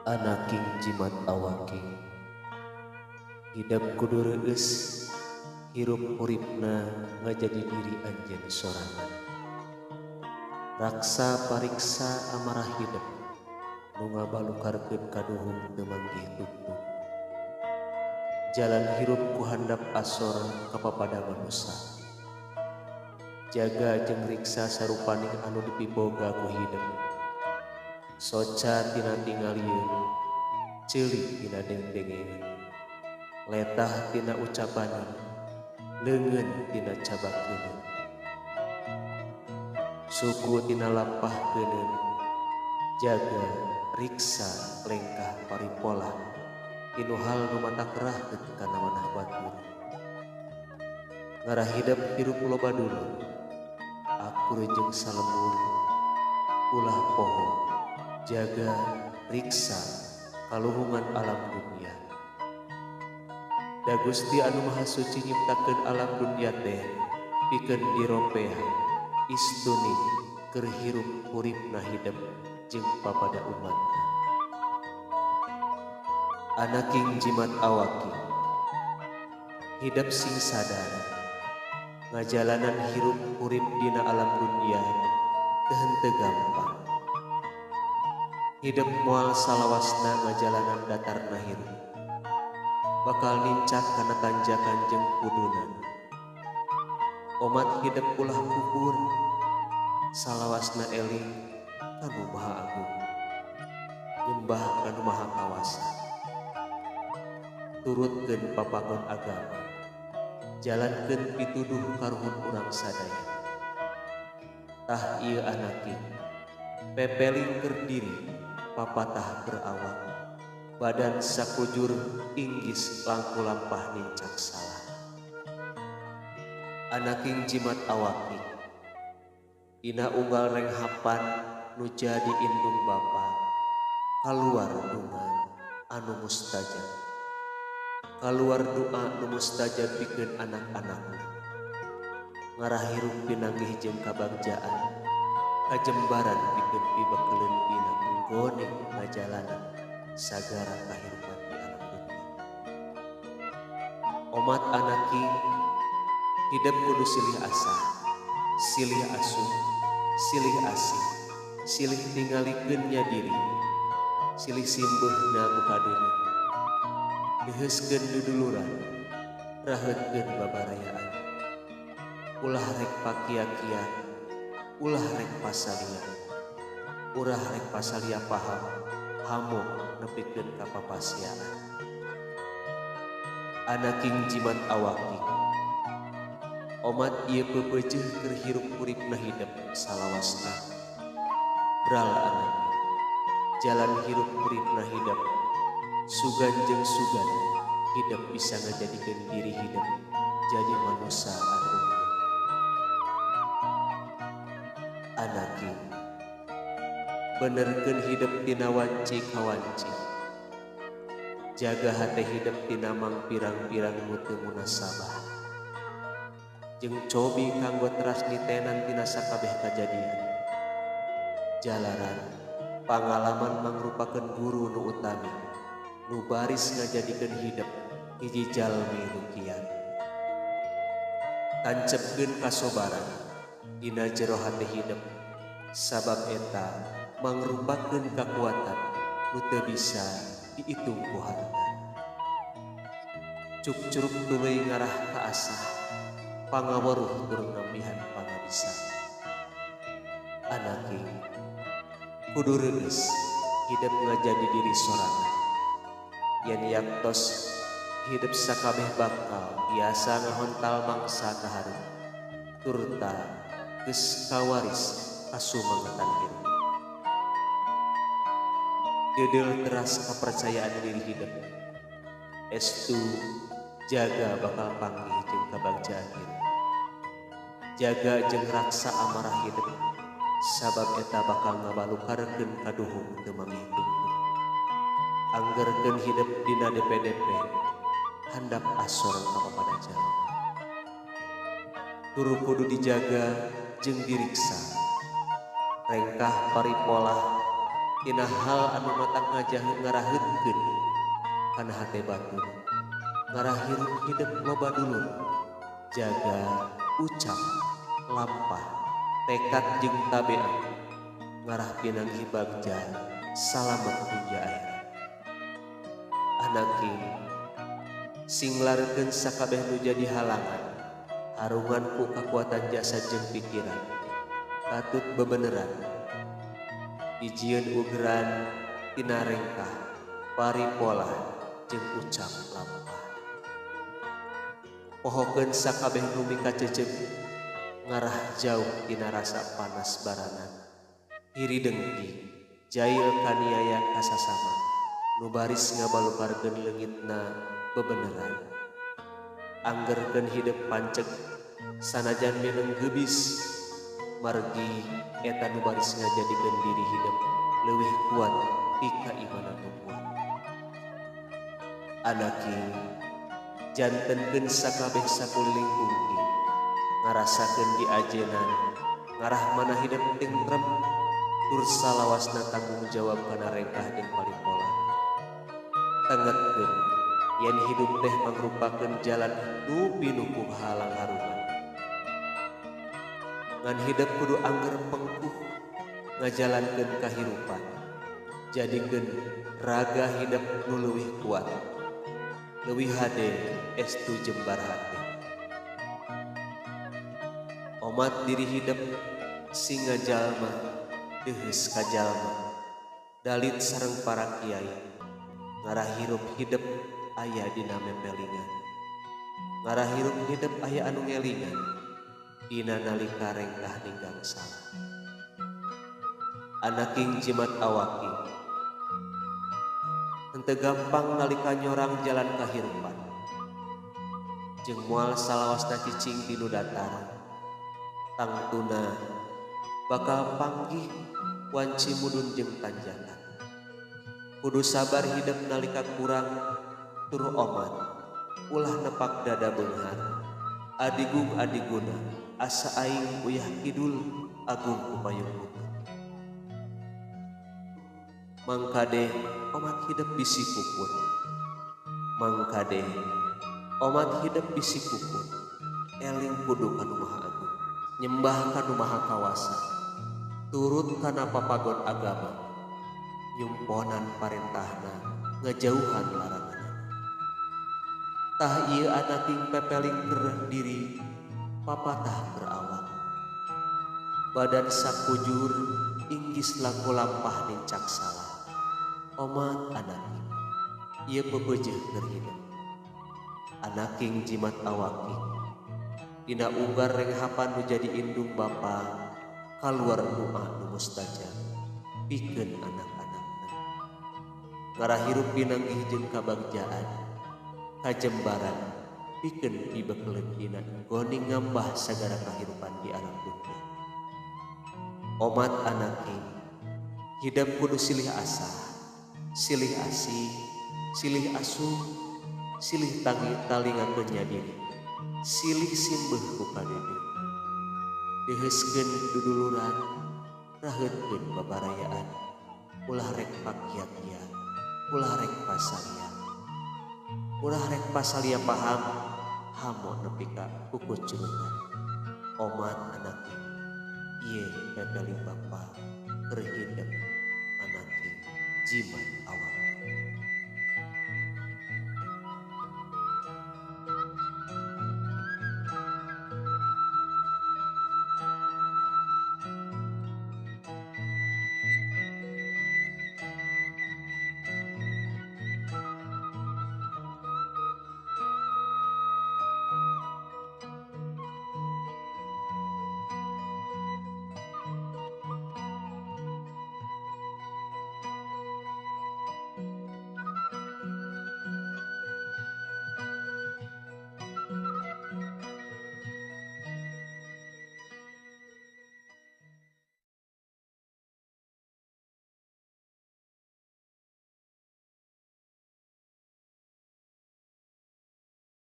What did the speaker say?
Anaking jimat awaking hidap kudu reueus hirup uripna ngajadi diri anjeun sorangan. Raksa pariksa amarah hidep nu ngabalukarkeun kaduhung teu manggih tuptub. Jalan hirup ku handap asor kapapada manusa. Jaga jeung riksa sarupaning anu dipiboga ku hidep. Soca tina tingalieun, ceulik tina dengdengeun, letah tina ucapaneun, leungeun tina cabakeuneun, suku tina lampahkeuneun, jaga riksa lengkah paripola tinu hal nu matakrahkeun kana manah batur. Ngarah hidep hirup loba dulu, akur jeung salembur, ulah poho, jaga riksa kaluhungan alam dunia. Da Gusti anu Maha Suci nyiptakeun alam dunia teh pikeun diropea istuni keur hirup uripna hidep jeung papada umatna. Anaking jimat awaking hidep sing sadar ngajalanan hirup urip dina alam dunia teu henteu gampang. Hidep moal salawasna ngajalanan datarna hirup, bakal nincak kana tanjakan jeung kudunan. Omat hidep ulah kukur, salawasna eling kanu Maha Agung, nyembah kanu Maha Kawasa. Turutkeun papagon agama, jalankeun pituduh karuhun urang sadaya. Tah ieu anaking pepeling keur diri, papatah keur awak, badan sakujur inggis langku lampah nincak salah. Anaking jimat awaking dina unggal renghapan nu jadi indung bapa kaluar dungan anu mustajab, kaluar doa nu mustajab pikeun anak-anakna. Ngarah hirup pinanggih jeung kabagjaan, kajembaran pikeun pibekeleun dina nggoneng ngajalanan sagara kahirupan di alam dunia. Omat anaking hidep kudu silih asah, silih asuh, silih asih, silih tingalikeun nya diri, silih simbeuhna ku kadeuneu, diheuskeun duduluran, raheutkeun babarayaan, ulah rek pakia-kia, ulah rek pasalia, urah rek pasalia paham, hamuk nepikeun ka papasiaan. Anaking jimat awaking omat ieu peupeujeuh keur hirup uripna hidep salawasna. Bral anaking jalan hirup uripna hidep sugan jeung sugan hidep bisa ngajadikeun diri hidep jadi manusia anu unggul. Anaking benerkeun hidep tina wanci ka wanci, jaga hate hidep tina mangpirang-pirang nu teu munasabah, jeung cobi kanggo teras nitenan tina sakabeh kajadian. Jalaran pangalaman mangrupakeun guru nu utami nu baris ngajadikeun hidep hiji jalmi rukiat. Tancepkeun kasobaran dina jero hate hidep, sabab eta mangrupakeun kakuatan nu teu bisa diitung ku harta. Cuk-curug tuluy ngarah ka asah, pangaweruh tur nambihan pangabisa. Anaking kudu reueus hidep ngajadi diri sorangan. Yen yaktos hidep sakabeh bakal biasa ngahontal mangsa kahareum, turta geus kawaris kasumangetan hirup. Deudel teras kapercayaan diri hidep, estu jaga bakal panggih jeung kabagjaan hirup. Jaga jeung raksa amarah hidep, sabab eta bakal ngabalukarkeun kaduhung teu manggih tungtung. Anggerkeun hidep dina DP-DP, handap asor kapapada jalma. Turu kudu dijaga jeung diriksa, rengkah paripolah tina hal anu matang ngajaheun ngaraheutkeun kana hate batur, ngarahirup hidup loba dulur, jaga ucap lampah tekad jeung tabeat, ngarah pinanggi bagja salamet dunya akhirat. Anaking singlarkeun sakabeh nu jadi halangan, harungan ku kakuatan jasa jeung pikiran, katut bebeneran, dijieun ugeran tina rengkah paripolah jeung ucap lampah. Pohokeun sakabeh nu mikacecep, ngarah jauh tina rasa panas baranan, hiri dengki jail kaniaya kasasama, nu baris ngabalukarkeun leungitna bebeneran. Anggerkeun hidup panceg sanajan mineng geubis, margi eta nu baris ngajadikeun diri hidup leuwih kuat ti kaimanan nu kuat. Anaking jantenkeun sakabeh sakuliling bumi, ngarasakeun diajenan ngarah mana hidup tentrem, tur salawasna tanggung jawab kana rengkah jeung paripola. Tengetkeun yen hidup teh mangrupakeun jalan nu pinuh halang harungan. Ngan hidup kudu angger pengkuh ngajalankeun kahirupan, jadikeun raga hidup nu leuwih kuat, leuwih hade estu jembar hate. Omat diri hidup sing ngajalma deus ka jalma, dalit sareng para kiai, ngarah hirup hidup aya dina mempelingan, ngarah hirup hidup aya anu ngelingan dina nalika rengkah ninggang salah. Anaking jimat awaki henteu gampang nalika nyorang jalan kahirupan, jeung moal salawasna cicing di nu dataran, tangtuna bakal panggih wanci mudun jeung tanjakan. Kudu sabar hidup nalika kurang, tur omat ulah nepak dada beunghar, adigung adiguna asa aing uyah kidul agung kupayung lutut. Mangkade omat hidup bisi kukun, mangkade omat hidup bisi kukun, eling kudu kanu maha agung, nyembah kanu maha kawasa, turut kana papagon agama, nyumponan parentahna ngajauhan larangan. Tah ieu anaking pepeling keur diri papatah berawak, badan sakujur inggis laku lampah ning caksala. Omat anaking ieu pepeujeuh keur hidup. Anaking jimat awaki dina unggar renghapan nu jadi indung bapa kaluar doa nu mustajab pikeun anak-anakna, ngarah hirup pinanggih jeung kabagjaan, kajembaran pikeun pibekleun dina goning ngambah sagara kahirupan di alam dunya. Omat anaking hidup kudu silih asa, silih asih, silih asuh, silih talingakeun nya diri, silih simbeuh ku kadede. Deheuskeun duduluran, raheutkeun babarayaan, ulah rek pakia-kia, ulah rek pasalia, ulah rek pasalia paham, hamo nepi ka kukucurutan. Omat anaking ieu pepeling bapa keur hidup anaking jimat awak.